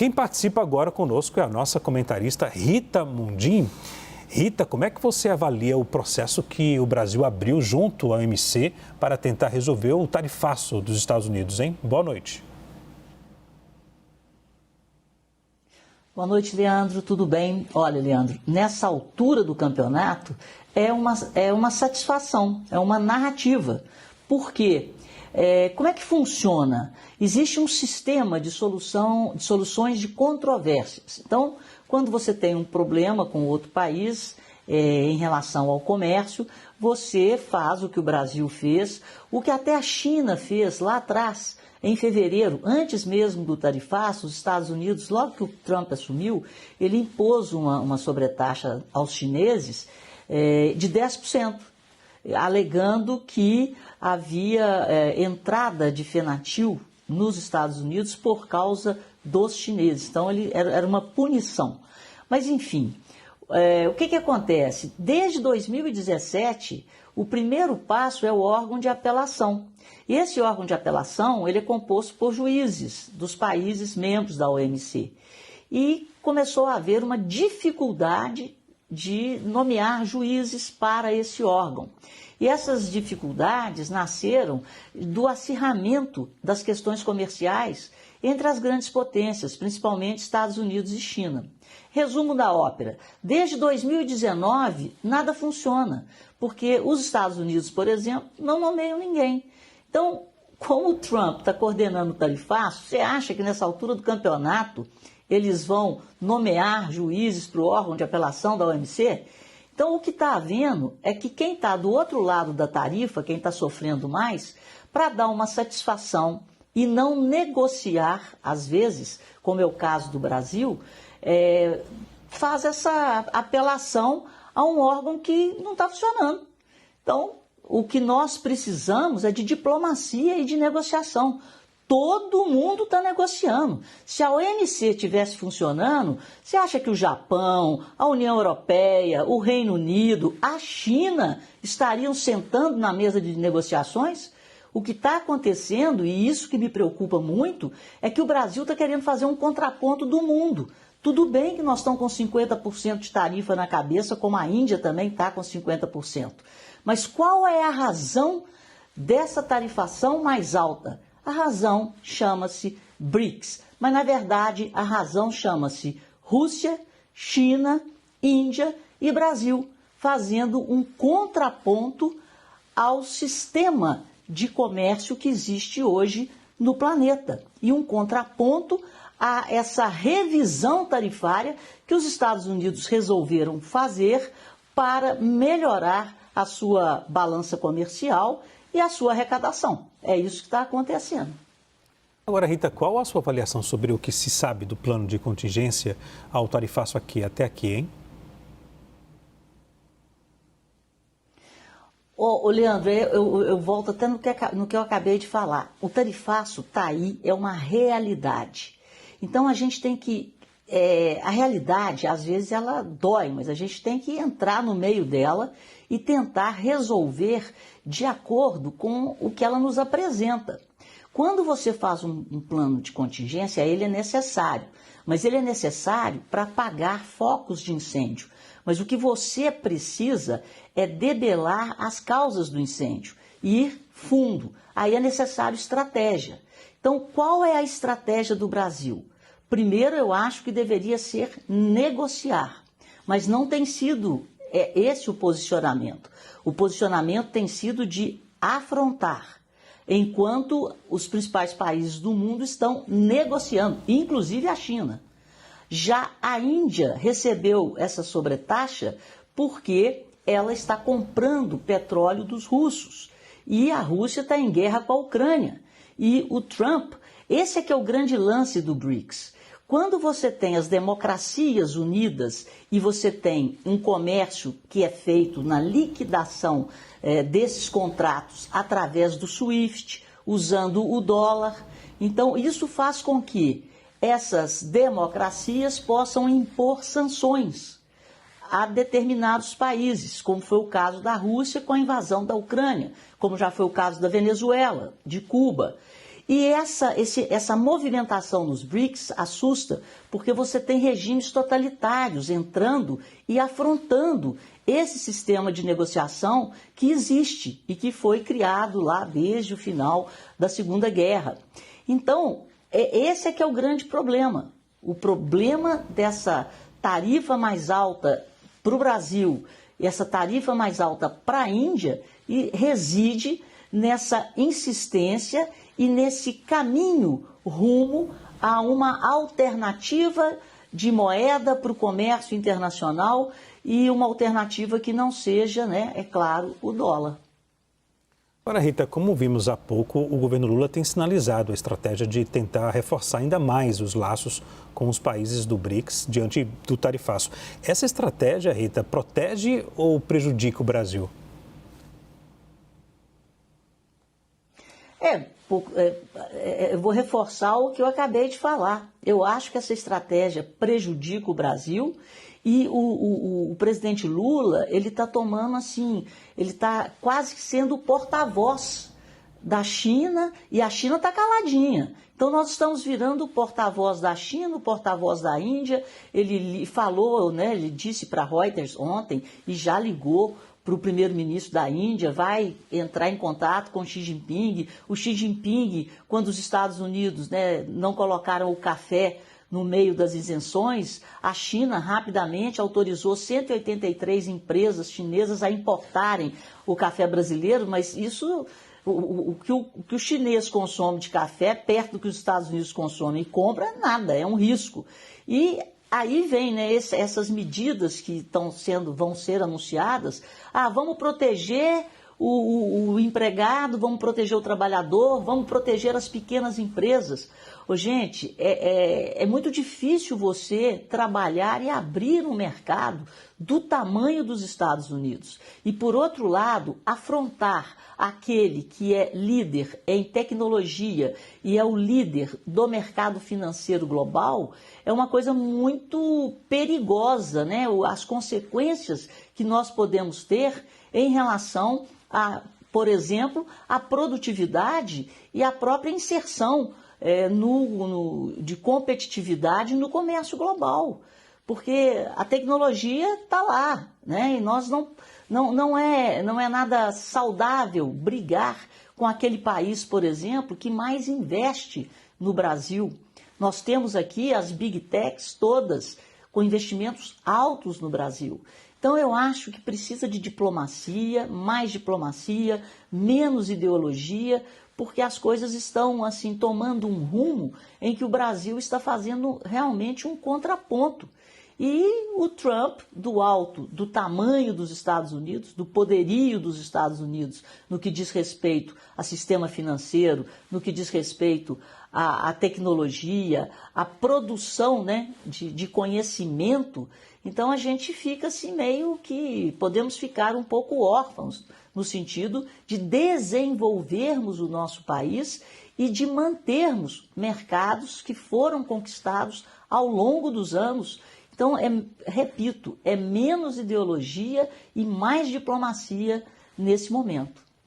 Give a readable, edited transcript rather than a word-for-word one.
quem participa agora conosco é a nossa comentarista Rita Mundim. Rita, como é que você avalia o processo que o Brasil abriu junto à OMC para tentar resolver o tarifaço dos Estados Unidos, hein? Boa noite. Boa noite, Leandro. Tudo bem? Olha, Leandro, nessa altura do campeonato é uma satisfação, é uma narrativa. Por quê? Como é que funciona? Existe um sistema de soluções de controvérsias. Então, quando você tem um problema com outro país em relação ao comércio, você faz o que o Brasil fez, o que até a China fez lá atrás, em fevereiro, antes mesmo do tarifaço, os Estados Unidos, logo que o Trump assumiu, ele impôs uma sobretaxa aos chineses de 10%, alegando que havia entrada de fenatil nos Estados Unidos por causa dos chineses. Então, era uma punição. Mas, enfim, o que acontece? Desde 2017, o primeiro passo é o órgão de apelação. E esse órgão de apelação ele é composto por juízes dos países membros da OMC. E começou a haver uma dificuldade de nomear juízes para esse órgão. E essas dificuldades nasceram do acirramento das questões comerciais entre as grandes potências, principalmente Estados Unidos e China. Resumo da ópera: desde 2019 nada funciona, porque os Estados Unidos, por exemplo, não nomeiam ninguém. Então, como o Trump está coordenando o tarifaço, você acha que nessa altura do campeonato eles vão nomear juízes para o órgão de apelação da OMC? Então, o que está havendo é que quem está do outro lado da tarifa, quem está sofrendo mais, para dar uma satisfação e não negociar, às vezes, como é o caso do Brasil, faz essa apelação a um órgão que não está funcionando. Então, o que nós precisamos é de diplomacia e de negociação. Todo mundo está negociando. Se a OMC estivesse funcionando, você acha que o Japão, a União Europeia, o Reino Unido, a China estariam sentando na mesa de negociações? O que está acontecendo, e isso que me preocupa muito, é que o Brasil está querendo fazer um contraponto do mundo. Tudo bem que nós estamos com 50% de tarifa na cabeça, como a Índia também está com 50%. Mas qual é a razão dessa tarifação mais alta? A razão chama-se BRICS, mas na verdade a razão chama-se Rússia, China, Índia e Brasil, fazendo um contraponto ao sistema de comércio que existe hoje no planeta e um contraponto a essa revisão tarifária que os Estados Unidos resolveram fazer para melhorar a sua balança comercial e a sua arrecadação. É isso que está acontecendo. Agora, Rita, qual a sua avaliação sobre o que se sabe do plano de contingência ao tarifaço até aqui, hein? Leandro, eu volto até no que eu acabei de falar. O tarifaço está aí, é uma realidade. Então, a gente tem que... a realidade, às vezes, ela dói, mas a gente tem que entrar no meio dela e tentar resolver de acordo com o que ela nos apresenta. Quando você faz um plano de contingência, ele é necessário, mas ele é necessário para apagar focos de incêndio. Mas o que você precisa é debelar as causas do incêndio, ir fundo. Aí é necessário estratégia. Então, qual é a estratégia do Brasil? Primeiro, eu acho que deveria ser negociar, mas não tem sido esse o posicionamento. O posicionamento tem sido de afrontar, enquanto os principais países do mundo estão negociando, inclusive a China. Já a Índia recebeu essa sobretaxa porque ela está comprando petróleo dos russos e a Rússia está em guerra com a Ucrânia. E o Trump, esse é que é o grande lance do BRICS. Quando você tem as democracias unidas e você tem um comércio que é feito na liquidação desses contratos através do SWIFT, usando o dólar, então isso faz com que essas democracias possam impor sanções a determinados países, como foi o caso da Rússia com a invasão da Ucrânia, como já foi o caso da Venezuela, de Cuba. E essa movimentação nos BRICS assusta, porque você tem regimes totalitários entrando e afrontando esse sistema de negociação que existe e que foi criado lá desde o final da Segunda Guerra. Então, esse é que é o grande problema. O problema dessa tarifa mais alta para o Brasil e essa tarifa mais alta para a Índia reside nessa insistência e nesse caminho rumo a uma alternativa de moeda para o comércio internacional e uma alternativa que não seja, né, é claro, o dólar. Agora, Rita, como vimos há pouco, o governo Lula tem sinalizado a estratégia de tentar reforçar ainda mais os laços com os países do BRICS diante do tarifaço. Essa estratégia, Rita, protege ou prejudica o Brasil? Eu vou reforçar o que eu acabei de falar. Eu acho que essa estratégia prejudica o Brasil e o presidente Lula, ele está tomando assim, ele está quase sendo o porta-voz da China e a China está caladinha. Então nós estamos virando o porta-voz da China, o porta-voz da Índia. Ele falou, né, ele disse para a Reuters ontem e já ligou para o primeiro-ministro da Índia, vai entrar em contato com Xi Jinping. O Xi Jinping, quando os Estados Unidos, né, não colocaram o café no meio das isenções, a China rapidamente autorizou 183 empresas chinesas a importarem o café brasileiro, mas isso, o que o chinês consome de café, perto do que os Estados Unidos consomem e compra, nada, é um risco. E aí vem, né, essas medidas que vão ser anunciadas. Vamos proteger o empregado, vamos proteger o trabalhador, vamos proteger as pequenas empresas. Gente, é muito difícil você trabalhar e abrir um mercado do tamanho dos Estados Unidos. E, por outro lado, afrontar aquele que é líder em tecnologia e é o líder do mercado financeiro global é uma coisa muito perigosa, né? As consequências que nós podemos ter em relação a, por exemplo, a produtividade e a própria inserção de competitividade no comércio global, porque a tecnologia está lá, né? E nós não é nada saudável brigar com aquele país, por exemplo, que mais investe no Brasil. Nós temos aqui as Big Techs todas com investimentos altos no Brasil. Então eu acho que precisa de diplomacia, menos ideologia, porque as coisas estão assim tomando um rumo em que o Brasil está fazendo realmente um contraponto. E o Trump, do tamanho dos Estados Unidos, do poderio dos Estados Unidos, no que diz respeito a sistema financeiro, no que diz respeito à tecnologia, à produção, né, de conhecimento, então a gente fica assim meio que podemos ficar um pouco órfãos, no sentido de desenvolvermos o nosso país e de mantermos mercados que foram conquistados ao longo dos anos. Então, repito, é menos ideologia e mais diplomacia nesse momento.